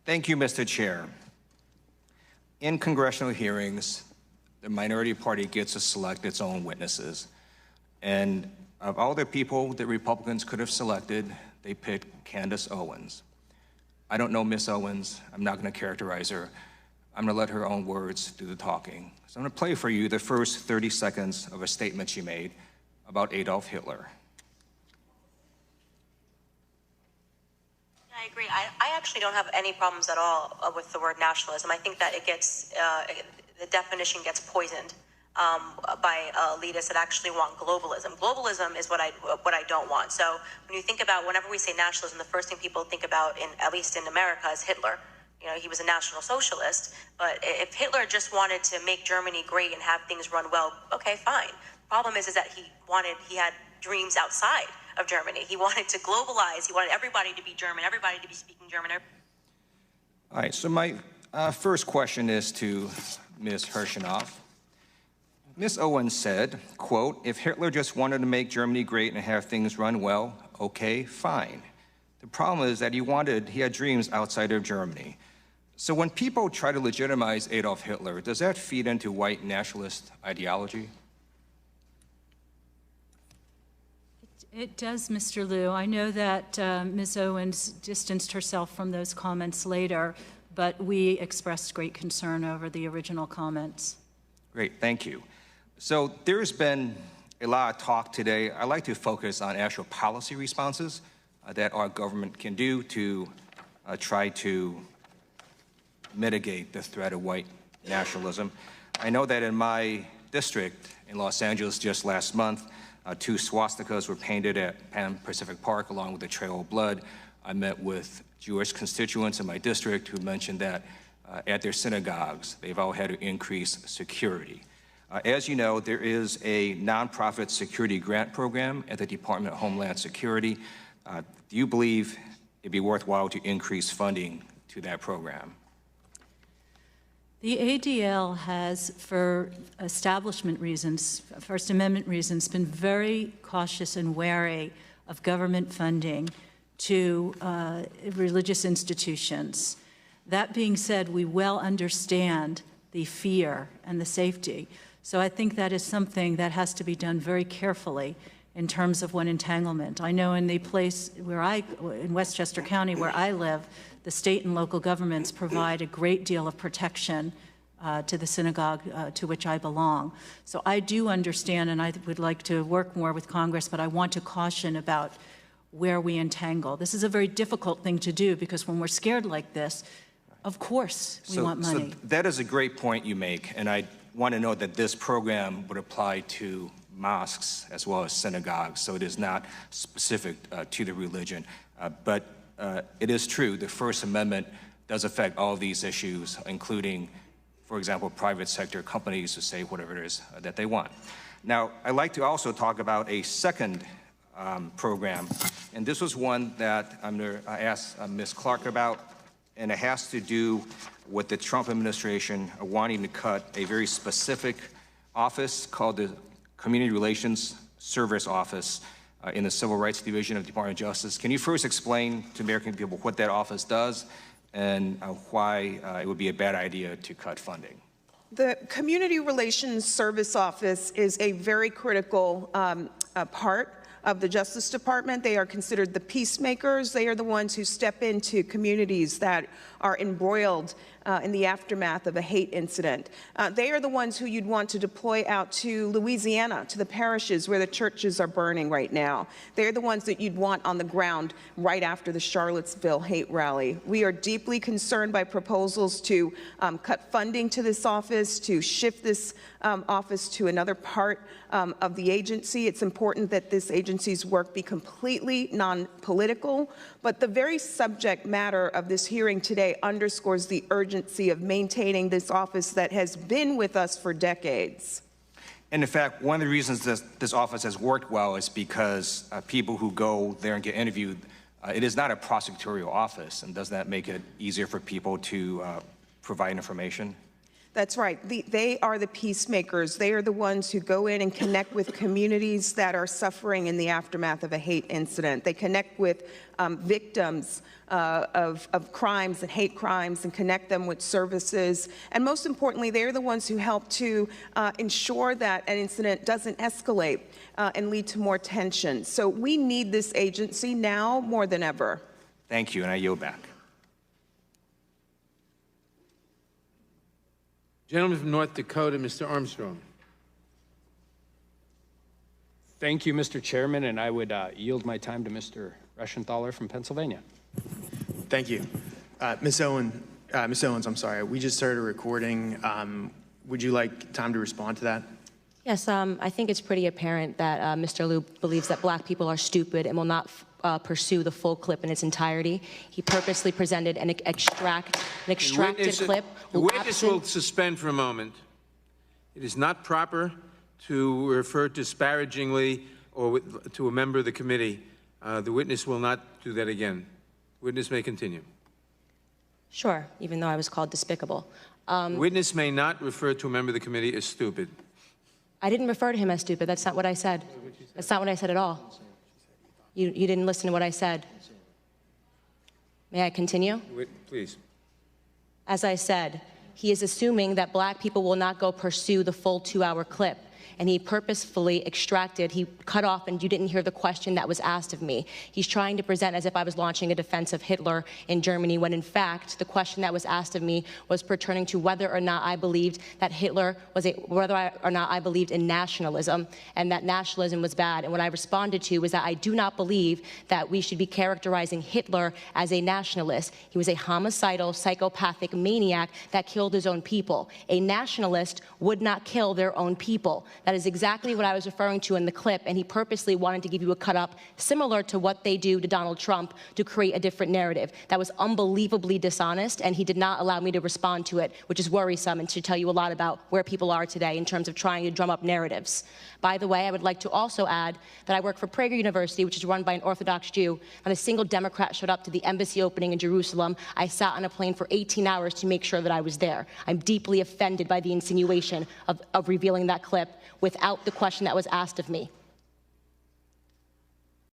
Thank you, Mr. Chair. In congressional hearings, the minority party gets to select its own witnesses. And of all the people that Republicans could have selected, they picked Candace Owens. I don't know Miss Owens. I'm not going to characterize her. I'm going to let her own words do the talking. So I'm going to play for you the first 30 seconds of a statement she made about Adolf Hitler. I agree. I actually don't have any problems at all with the word nationalism. I think that it gets, the definition gets poisoned by elitists that actually want globalism. Globalism is what I don't want. So when you think about, whenever we say nationalism, the first thing people think about, at least in America, is Hitler. You know, he was a National Socialist, but if Hitler just wanted to make Germany great and have things run well, okay, fine. The problem is that he had dreams outside of Germany. He wanted to globalize. He wanted everybody to be German, everybody to be speaking German. All right, so my first question is to Ms. Hirschenoff. Ms. Owens said, quote, if Hitler just wanted to make Germany great and have things run well, okay, fine. The problem is that he had dreams outside of Germany. So when people try to legitimize Adolf Hitler, does that feed into white nationalist ideology? It does, Mr. Lieu. I know that Ms. Owens distanced herself from those comments later, but we expressed great concern over the original comments. Great, thank you. So there's been a lot of talk today. I'd like to focus on actual policy responses that our government can do to try to mitigate the threat of white nationalism. I know that in my district in Los Angeles just last month, 2 swastikas were painted at Pan Pacific Park along with a trail of blood. I met with Jewish constituents in my district who mentioned that at their synagogues, they've all had to increase security. As you know, there is a nonprofit security grant program at the Department of Homeland Security. Do you believe it'd be worthwhile to increase funding to that program? The ADL has, for establishment reasons, First Amendment reasons, been very cautious and wary of government funding to religious institutions. That being said, we well understand the fear and the safety. So I think that is something that has to be done very carefully in terms of one entanglement. I know in the place where in Westchester County where I live, the state and local governments provide a great deal of protection to the synagogue to which I belong. So I do understand, and I would like to work more with Congress, but I want to caution about where we entangle. This is a very difficult thing to do because when we're scared like this, of course we want money. So that is a great point you make, and I want to note that this program would apply to mosques as well as synagogues, so it is not specific to the religion. But it is true, the First Amendment does affect all of these issues, including, for example, private sector companies to say whatever it is that they want. Now, I'd like to also talk about a second program, and this was one that I'm going to ask Ms. Clark about, and it has to do with the Trump administration wanting to cut a very specific office called the Community Relations Service Office in the Civil Rights Division of the Department of Justice. Can you first explain to American people what that office does and why it would be a bad idea to cut funding? The Community Relations Service Office is a very critical part of the Justice Department. They are considered the peacemakers. They are the ones who step into communities that are embroiled in the aftermath of a hate incident. They are the ones who you'd want to deploy out to Louisiana, to the parishes where the churches are burning right now. They're the ones that you'd want on the ground right after the Charlottesville hate rally. We are deeply concerned by proposals to cut funding to this office, to shift this office to another part of the agency. It's important that this agency's work be completely non-political, but the very subject matter of this hearing today underscores the urgency of maintaining this office that has been with us for decades. And in fact, one of the reasons this office has worked well is because people who go there and get interviewed, it is not a prosecutorial office, and does that make it easier for people to provide information? That's right. They are the peacemakers. They are the ones who go in and connect with communities that are suffering in the aftermath of a hate incident. They connect with victims of crimes and hate crimes and connect them with services. And most importantly, they're the ones who help to ensure that an incident doesn't escalate and lead to more tension. So we need this agency now more than ever. Thank you, and I yield back. Gentleman from North Dakota, Mr. Armstrong. Thank you, Mr. Chairman, and I would yield my time to Mr. Reschenthaler from Pennsylvania. Thank you. Ms. Owens, I'm sorry, we just heard a recording. Would you like time to respond to that? Yes, I think it's pretty apparent that Mr. Lieu believes that black people are stupid and will not pursue the full clip in its entirety. He purposely presented an extracted clip. The witness will suspend for a moment. It is not proper to refer disparagingly or to a member of the committee. The witness will not do that again. Witness may continue. Sure, even though I was called despicable. Witness may not refer to a member of the committee as stupid. I didn't refer to him as stupid. That's not what I said. That's not what I said at all. You didn't listen to what I said. May I continue? Please. As I said, he is assuming that black people will not go pursue the full 2-hour clip. And he purposefully he cut off, and you didn't hear the question that was asked of me. He's trying to present as if I was launching a defense of Hitler in Germany, when in fact, the question that was asked of me was pertaining to whether or not I believed that whether or not I believed in nationalism, and that nationalism was bad. And what I responded to was that I do not believe that we should be characterizing Hitler as a nationalist. He was a homicidal, psychopathic maniac that killed his own people. A nationalist would not kill their own people. That is exactly what I was referring to in the clip, and he purposely wanted to give you a cut-up similar to what they do to Donald Trump to create a different narrative. That was unbelievably dishonest, and he did not allow me to respond to it, which is worrisome and should tell you a lot about where people are today in terms of trying to drum up narratives. By the way, I would like to also add that I work for Prager University, which is run by an Orthodox Jew. Not a single Democrat showed up to the embassy opening in Jerusalem. I sat on a plane for 18 hours to make sure that I was there. I'm deeply offended by the insinuation of revealing that clip without the question that was asked of me.